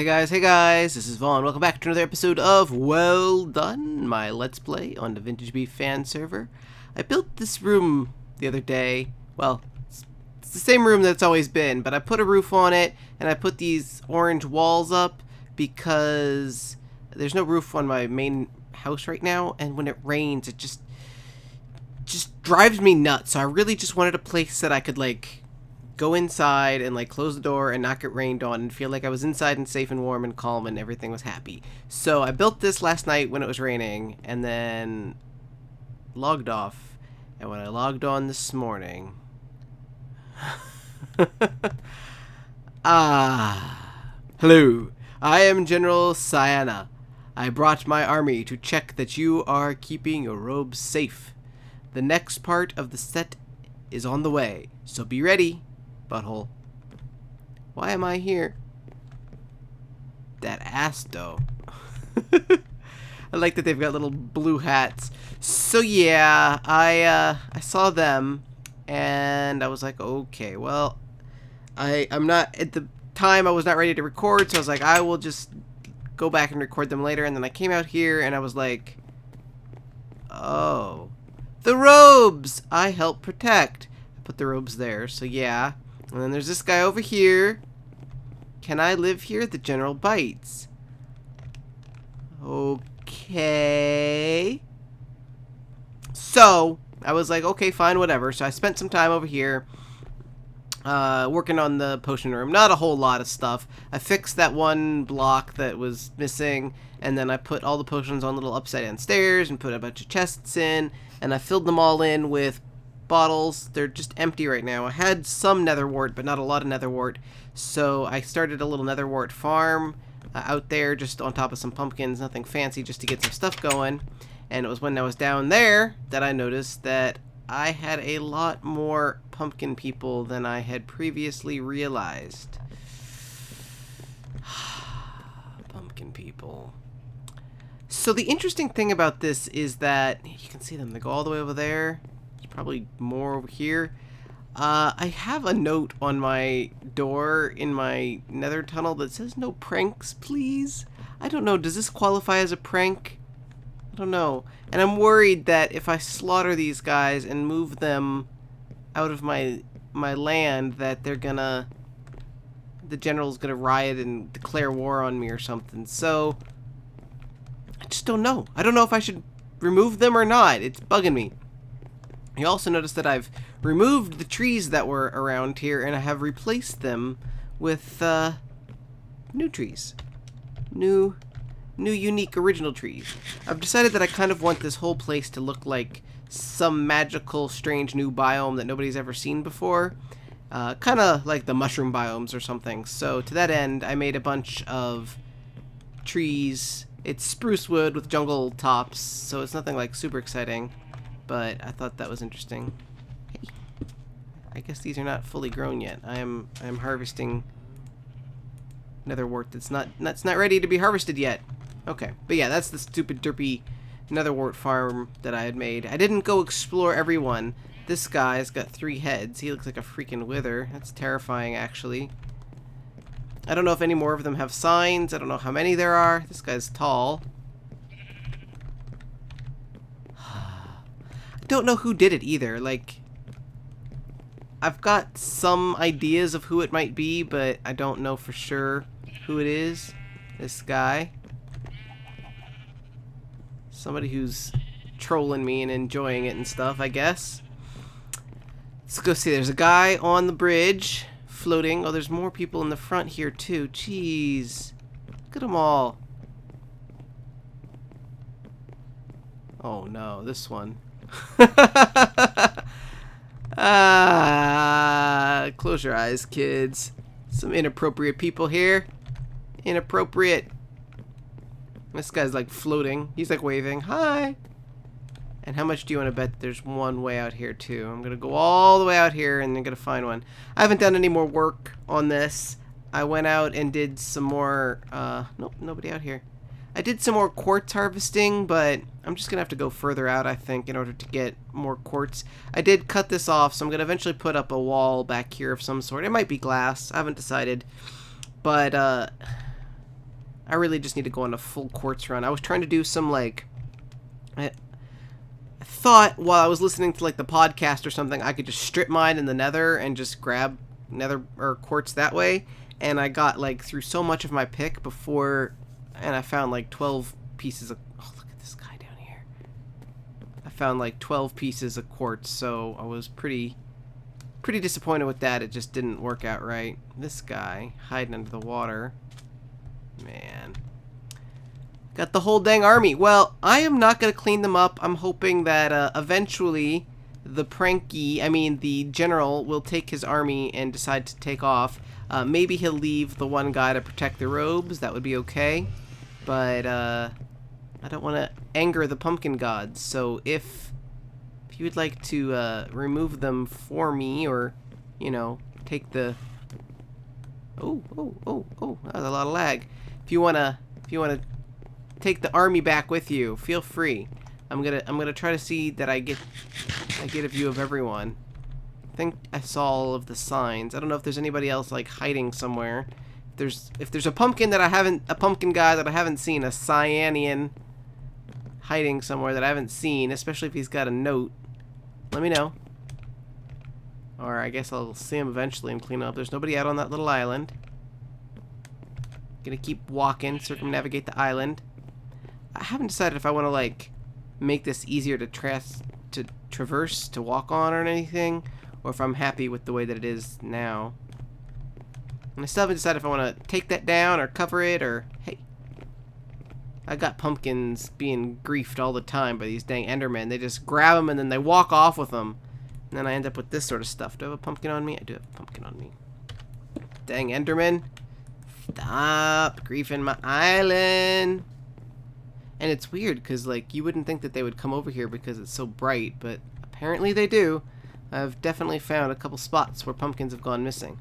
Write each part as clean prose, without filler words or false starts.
Hey guys, this is Vaughn. Welcome back to another episode of Well Done, my Let's Play on the VintageBeef Fan Server. I built this room the other day. Well, it's the same room that it's always been, but I put a roof on it, and I put these orange walls up because there's no roof on my main house right now, and when it rains, it just drives me nuts. So I really just wanted a place that I could, like, go inside and like close the door and not get rained on and feel like I was inside and safe and warm and calm and everything was happy. So I built this last night when it was raining and then logged off. And when I logged on this morning... Hello, I am General Cyanian. I brought my army to check that you are keeping your robes safe. The next part of the set is on the way, so be ready. Butthole. Why am I here? That ass though. I like that they've got little blue hats. So yeah, I saw them and I was like, okay, well, I'm not at the time I was not ready to record, so I was like, I will just go back and record them later. And then I came out here and I was like, oh, the robes I help protect. I put the robes there, so yeah. And then there's this guy over here. Can I live here? The general bites. Okay. So, I was like, okay, fine, whatever. So I spent some time over here working on the potion room. Not a whole lot of stuff. I fixed that one block that was missing, and then I put all the potions on little upside down stairs and put a bunch of chests in, and I filled them all in with bottles. They're just empty right now. I had some netherwort, but not a lot of netherwort, so I started a little netherwort farm out there just on top of some pumpkins, nothing fancy, just to get some stuff going. And it was when I was down there that I noticed that I had a lot more pumpkin people than I had previously realized. Pumpkin people. So the interesting thing about this is that you can see them. They go all the way over there. Probably more over here. I have a note on my door in my nether tunnel that says no pranks, please. I don't know, does this qualify as a prank? I don't know. And I'm worried that if I slaughter these guys and move them out of my land, that they're gonna... the general's gonna riot and declare war on me or something. So, I just don't know. I don't know if I should remove them or not. It's bugging me. You also notice that I've removed the trees that were around here and I have replaced them with new trees. New unique original trees. I've decided that I kind of want this whole place to look like some magical, strange new biome that nobody's ever seen before. Kind of like the mushroom biomes or something. So to that end, I made a bunch of trees. It's spruce wood with jungle tops, so it's nothing like super exciting. But I thought that was interesting. Hey, I guess these are not fully grown yet. I am harvesting netherwort that's not ready to be harvested yet. Okay, but yeah, that's the stupid derpy netherwort farm that I had made. I didn't go explore everyone. This guy's got 3 heads. He looks like a freaking wither. That's terrifying, actually. I don't know if any more of them have signs. I don't know how many there are. This guy's tall. Don't know who did it either. Like, I've got some ideas of who it might be, but I don't know for sure who it is. This guy. Somebody who's trolling me and enjoying it and stuff, I guess. Let's go see. There's a guy on the bridge floating. Oh, there's more people in the front here too. Jeez. Look at them all. Oh no, this one. Close your eyes, kids. Some inappropriate people here. Inappropriate. This guy's like floating. He's like waving. Hi. And how much do you want to bet there's one way out here too? I'm gonna go all the way out here and I'm gonna find one. I haven't done any more work on this. I went out and did some more nope, nobody out here. I did some more quartz harvesting, but I'm just going to have to go further out, I think, in order to get more quartz. I did cut this off, so I'm going to eventually put up a wall back here of some sort. It might be glass. I haven't decided. But I really just need to go on a full quartz run. I was trying to do some, like... I thought while I was listening to, like, the podcast or something, I could just strip mine in the nether and just grab nether or quartz that way. And I got, like, through so much of my pick before... And I found, like, 12 pieces of... Oh, look at this guy down here. I found, like, 12 pieces of quartz, so I was pretty disappointed with that. It just didn't work out right. This guy hiding under the water. Man. Got the whole dang army. Well, I am not going to clean them up. I'm hoping that eventually the the general will take his army and decide to take off. Maybe he'll leave the one guy to protect the robes. That would be okay. But I don't want to anger the pumpkin gods. So if you would like to remove them for me, or, you know, take the... Oh, that was a lot of lag. If you wanna take the army back with you, feel free. I'm gonna try to see that I get a view of everyone. I think I saw all of the signs. I don't know if there's anybody else, like, hiding somewhere. If there's a pumpkin guy that I haven't seen, a Cyanian hiding somewhere that I haven't seen, especially if he's got a note, let me know. Or I guess I'll see him eventually and clean up. There's nobody out on that little island. Gonna keep walking, circumnavigate the island. I haven't decided if I want to, like, make this easier to traverse, to walk on or anything, or if I'm happy with the way that it is now. And I still haven't decided if I want to take that down or cover it, or, hey, I got pumpkins being griefed all the time by these dang endermen. They just grab them and then they walk off with them. And then I end up with this sort of stuff. Do I have a pumpkin on me? I do have a pumpkin on me. Dang enderman. Stop griefing my island. And it's weird because, like, you wouldn't think that they would come over here because it's so bright, but apparently they do. I've definitely found a couple spots where pumpkins have gone missing.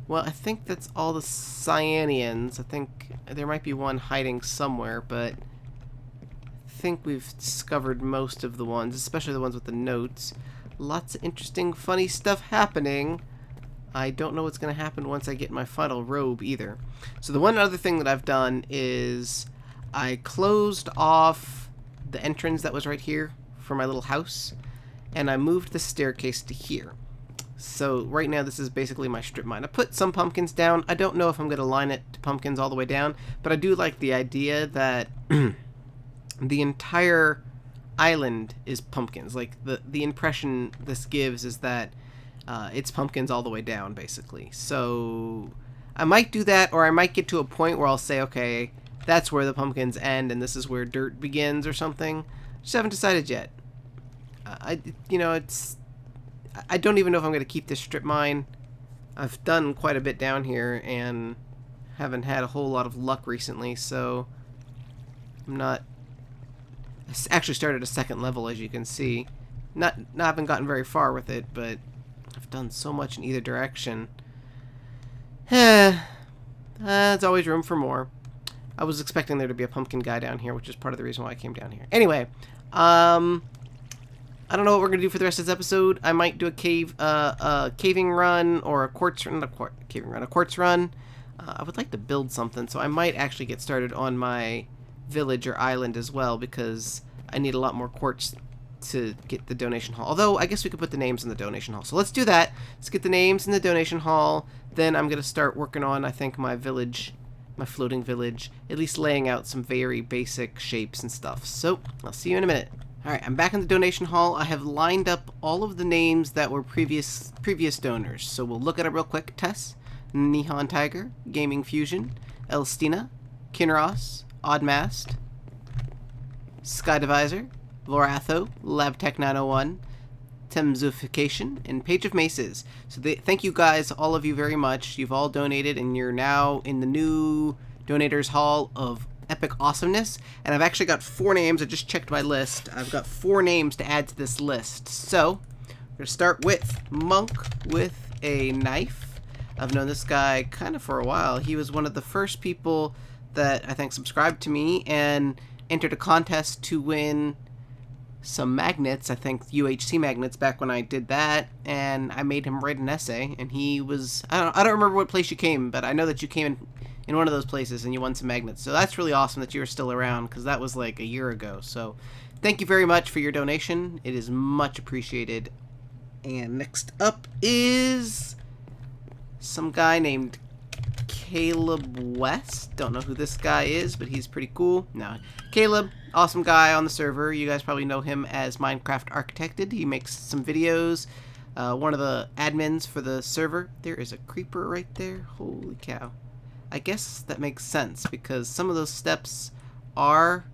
Well, I think that's all the Cyanians. I think there might be one hiding somewhere, but I think we've discovered most of the ones, especially the ones with the notes. Lots of interesting, funny stuff happening. I don't know what's going to happen once I get my final robe either. So the one other thing that I've done is I closed off the entrance that was right here for my little house, and I moved the staircase to here. So right now this is basically my strip mine. I put some pumpkins down. I don't know if I'm going to line it to pumpkins all the way down, but I do like the idea that the entire island is pumpkins. Like, the impression this gives is that it's pumpkins all the way down, basically. So I might do that, or I might get to a point where I'll say, okay, that's where the pumpkins end and this is where dirt begins or something. Just haven't decided yet. I don't even know if I'm going to keep this strip mine. I've done quite a bit down here and haven't had a whole lot of luck recently, so I'm not... I actually started a second level, as you can see. Not haven't gotten very far with it, but I've done so much in either direction. There's always room for more. I was expecting there to be a pumpkin guy down here, which is part of the reason why I came down here. Anyway, I don't know what we're gonna do for the rest of this episode. I might do a caving run or a quartz run, a quartz run. I would like to build something, so I might actually get started on my village or island as well, because I need a lot more quartz to get the donation hall. Although, I guess we could put the names in the donation hall. So let's do that. Let's get the names in the donation hall. Then I'm going to start working on, I think, my village, my floating village. At least laying out some very basic shapes and stuff. So, I'll see you in a minute. Alright, I'm back in the donation hall. I have lined up all of the names that were previous donors. So we'll look at it real quick. Tess, Neon Tiger, Gaming Fusion, Elstina, Kinross, Oddmast, Sky Divisor, Voratho, LabTech 901, Temzification, and Page of Maces. So thank you guys, all of you, very much. You've all donated, and you're now in the new Donators Hall of Epic Awesomeness. And I've actually got 4 names. I just checked my list. I've got 4 names to add to this list. So, we're going to start with Monk with a Knife. I've known this guy kind of for a while. He was one of the first people that I think subscribed to me and entered a contest to win some magnets, I think UHC magnets, back when I did that, and I made him write an essay, and he was, I don't remember what place you came, but I know that you came in one of those places and you won some magnets. So that's really awesome that you're still around, because that was like a year ago. So thank you very much for your donation. It is much appreciated. And next up is some guy named Caleb West. Don't know who this guy is, but he's pretty cool. No, Caleb, awesome guy on the server. You guys probably know him as Minecraft Architected. He makes some videos. One of the admins for the server. There is a creeper right there. Holy cow. I guess that makes sense, because some of those steps are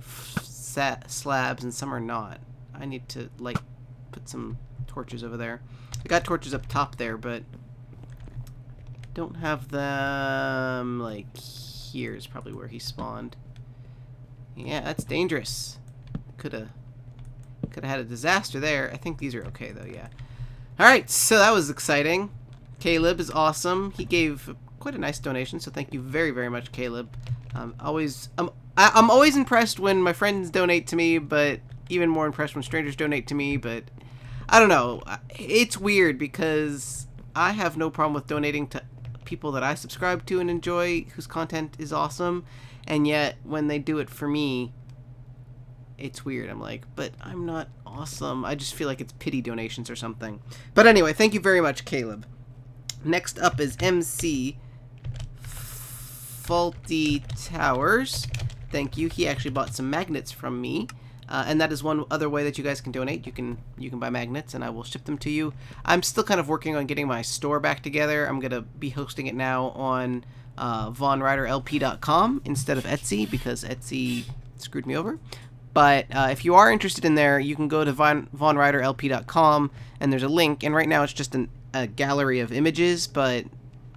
slabs and some are not. I need to, like, put some torches over there. I got torches up top there, but don't have them, like, here is probably where he spawned. Yeah, that's dangerous. Could have had a disaster there. I think these are okay, though, yeah. Alright, so that was exciting. Caleb is awesome. He gave quite a nice donation, so thank you very, very much, Caleb. I'm always impressed when my friends donate to me, but even more impressed when strangers donate to me, but I don't know. It's weird, because I have no problem with donating to people that I subscribe to and enjoy, whose content is awesome, and yet when they do it for me, it's weird. I'm like, but I'm not awesome. I just feel like it's pity donations or something. But anyway, thank you very much, Caleb. Next up is MC Faulty Towers. Thank you. He actually bought some magnets from me. And that is one other way that you guys can donate. You can buy magnets and I will ship them to you. I'm still kind of working on getting my store back together. I'm going to be hosting it now on VonRiderLP.com instead of Etsy, because Etsy screwed me over. But if you are interested in there, you can go to VonRiderLP.com and there's a link. And right now it's just a gallery of images, but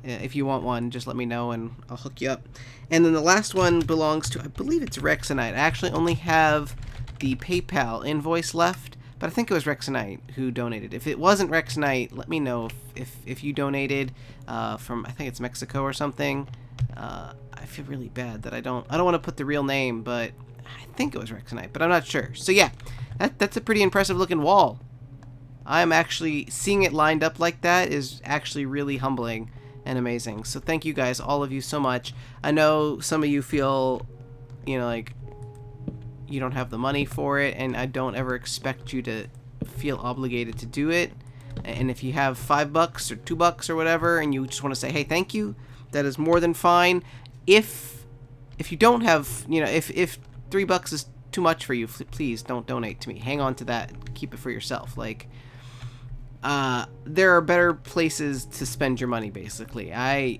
if you want one, just let me know and I'll hook you up. And then the last one belongs to, I believe it's Rexonite. I actually only have the PayPal invoice left, but I think it was Rexonite who donated. If it wasn't Rexonite, let me know if you donated from, I think it's Mexico or something. I feel really bad that I don't want to put the real name, but I think it was Rexonite, but I'm not sure. So yeah, that's a pretty impressive looking wall. I'm actually seeing it lined up like that is actually really humbling and amazing. So thank you guys, all of you, so much. I know some of you feel, you know, like you don't have the money for it, and I don't ever expect you to feel obligated to do it. And if you have $5 or $2 or whatever, and you just want to say, hey, thank you, that is more than fine. If you don't have, you know, if $3 is too much for you, please don't donate to me. Hang on to that. Keep it for yourself. Like, there are better places to spend your money, basically. I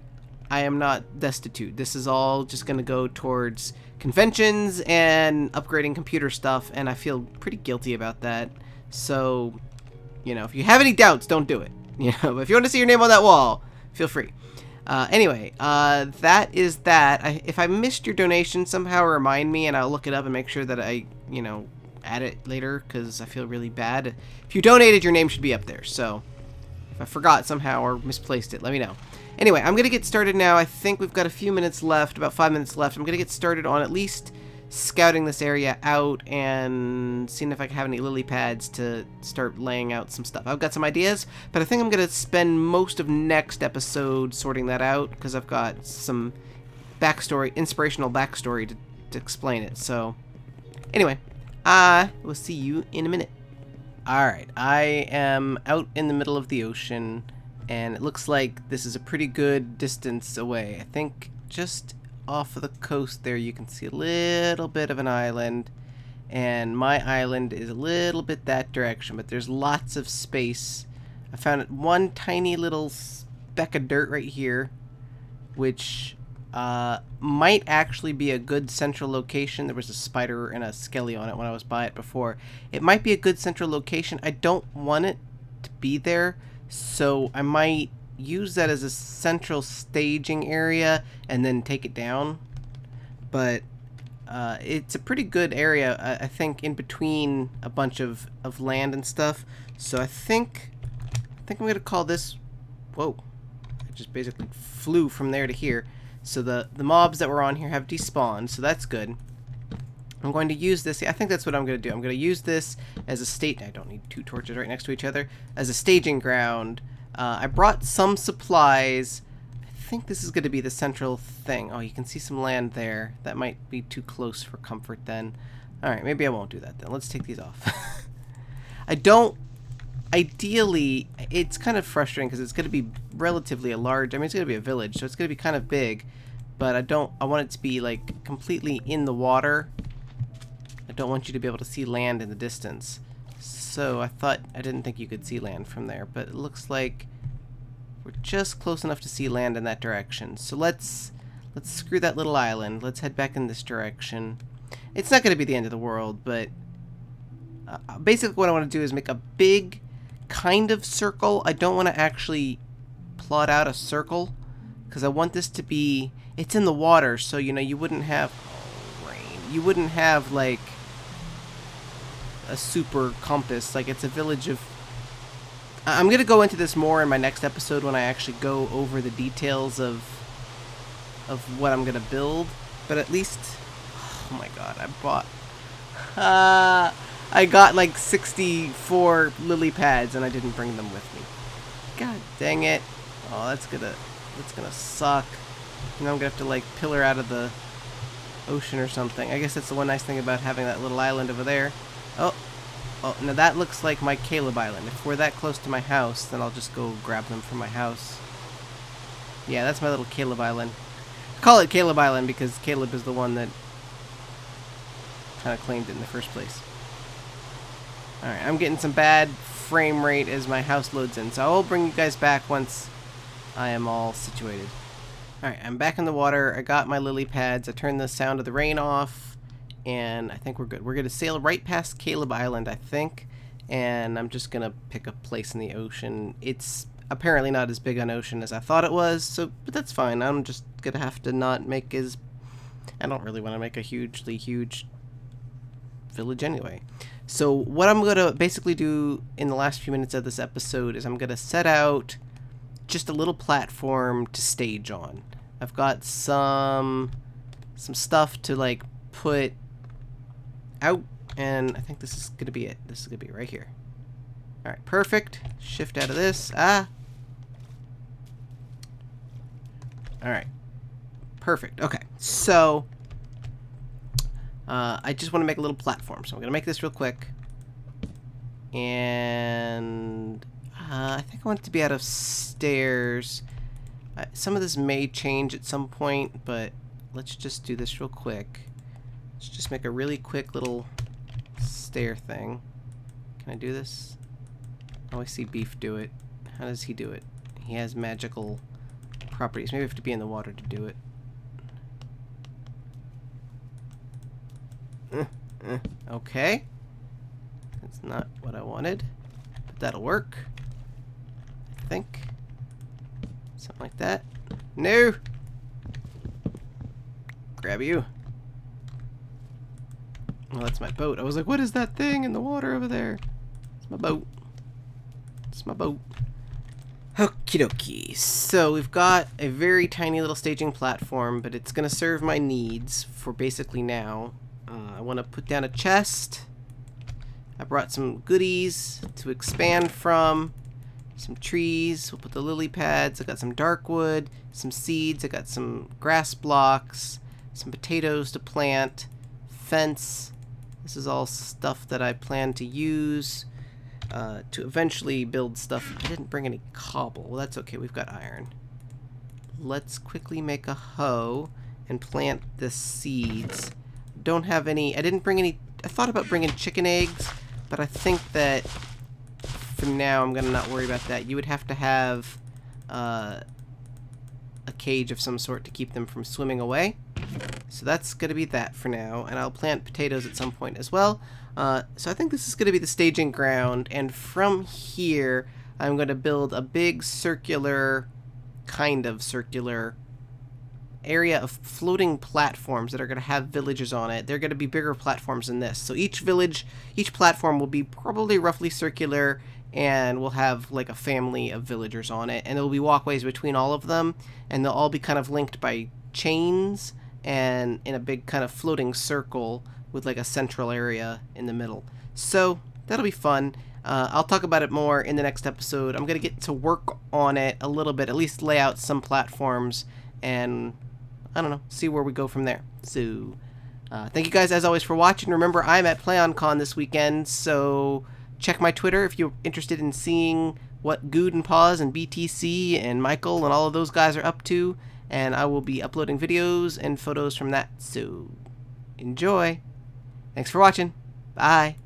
am not destitute. This is all just going to go towards conventions and upgrading computer stuff, and I feel pretty guilty about that. So, you know, if you have any doubts, don't do it. You know, but if you want to see your name on that wall, feel free. Anyway, that is that. If I missed your donation, somehow remind me, and I'll look it up and make sure that I, you know, add it later, because I feel really bad. If you donated, your name should be up there. So if I forgot somehow or misplaced it, let me know. Anyway, I'm going to get started now. I think we've got a few minutes left, about 5 minutes left. I'm going to get started on at least scouting this area out and seeing if I can have any lily pads to start laying out some stuff. I've got some ideas, but I think I'm going to spend most of next episode sorting that out, because I've got some backstory, inspirational backstory to explain it. So anyway, I will see you in a minute. Alright, I am out in the middle of the ocean, and it looks like this is a pretty good distance away. I think just off of the coast there you can see a little bit of an island, and my island is a little bit that direction, but there's lots of space. I found one tiny little speck of dirt right here, which might actually be a good central location. There was a spider and a skelly on it when I was by it before. It might be a good central location. I don't want it to be there, so I might use that as a central staging area and then take it down. But it's a pretty good area, I think, in between a bunch of land and stuff. So I think I'm gonna call this, whoa, I just basically flew from there to here. So the mobs that were on here have despawned, so that's good. I'm going to use this. I think that's what I'm going to do. I'm going to use this as a I don't need two torches right next to each other. As a staging ground. I brought some supplies. I think this is going to be the central thing. Oh, you can see some land there. That might be too close for comfort then. Alright, maybe I won't do that then. Let's take these off. I don't... Ideally, it's kind of frustrating because it's going to be relatively a large... I mean, it's going to be a village, so it's going to be kind of big. But I want it to be, like, completely in the water. I don't want you to be able to see land in the distance. So I didn't think you could see land from there, but it looks like we're just close enough to see land in that direction. So let's screw that little island. Let's head back in this direction. It's not going to be the end of the world, but basically what I want to do is make a big kind of circle. I don't want to actually plot out a circle because I want this to be... It's in the water, so, you know, you wouldn't have... rain. You wouldn't have, like, a super compass. Like, it's a village of... I'm going to go into this more in my next episode when I actually go over the details of what I'm going to build. But at least... Oh my god, I got like 64 lily pads and I didn't bring them with me. God dang it. Oh, that's gonna suck. You know, I'm gonna have to like pillar out of the ocean or something. I guess that's the one nice thing about having that little island over there. Oh, now that looks like my Caleb Island. If we're that close to my house, then I'll just go grab them from my house. Yeah, that's my little Caleb Island. I call it Caleb Island because Caleb is the one that kind of claimed it in the first place. Alright, I'm getting some bad frame rate as my house loads in, so I will bring you guys back once I am all situated. Alright, I'm back in the water. I got my lily pads. I turned the sound of the rain off, and I think we're good. We're going to sail right past Caleb Island, I think, and I'm just going to pick a place in the ocean. It's apparently not as big an ocean as I thought it was, but that's fine. I'm just going to have to not make as... I don't really want to make a hugely huge village anyway. So what I'm going to basically do in the last few minutes of this episode is I'm going to set out just a little platform to stage on. I've got some stuff to like put out, and I think this is going to be it. This is going to be right here. Alright, perfect. Shift out of this. Alright. Perfect. Okay. So I just want to make a little platform, so I'm going to make this real quick. And I think I want it to be out of stairs. Some of this may change at some point, but let's just do this real quick. Let's just make a really quick little stair thing. Can I do this? I always see Beef do it. How does he do it? He has magical properties. Maybe I have to be in the water to do it. Okay. That's not what I wanted, but that'll work. I think. Something like that. No! Grab you. Well, that's my boat. I was like, what is that thing in the water over there? It's my boat. It's my boat. Okie dokie. So we've got a very tiny little staging platform, but it's going to serve my needs for basically now. I want to put down a chest. I brought some goodies to expand from. Some trees. We'll put the lily pads. I got some dark wood, some seeds. I got some grass blocks, some potatoes to plant, fence. This is all stuff that I plan to use to eventually build stuff. I didn't bring any cobble. Well, that's okay. We've got iron. Let's quickly make a hoe and plant the seeds. Don't have any... I didn't bring any... I thought about bringing chicken eggs, but I think that for now I'm going to not worry about that. You would have to have a cage of some sort to keep them from swimming away. So that's going to be that for now, and I'll plant potatoes at some point as well. So I think this is going to be the staging ground, and from here I'm going to build a big circular, kind of circular area of floating platforms that are going to have villages on it. They're going to be bigger platforms than this. So each platform will be probably roughly circular, and we'll have like a family of villagers on it, and there will be walkways between all of them, and they'll all be kind of linked by chains and in a big kind of floating circle with like a central area in the middle. So that'll be fun. I'll talk about it more in the next episode. I'm going to get to work on it a little bit, at least lay out some platforms, and I don't know, see where we go from there. So, thank you guys as always for watching. Remember, I'm at PlayOnCon this weekend, so check my Twitter if you're interested in seeing what Good and Paws and BTC and Michael and all of those guys are up to, and I will be uploading videos and photos from that. So, enjoy. Thanks for watching. Bye.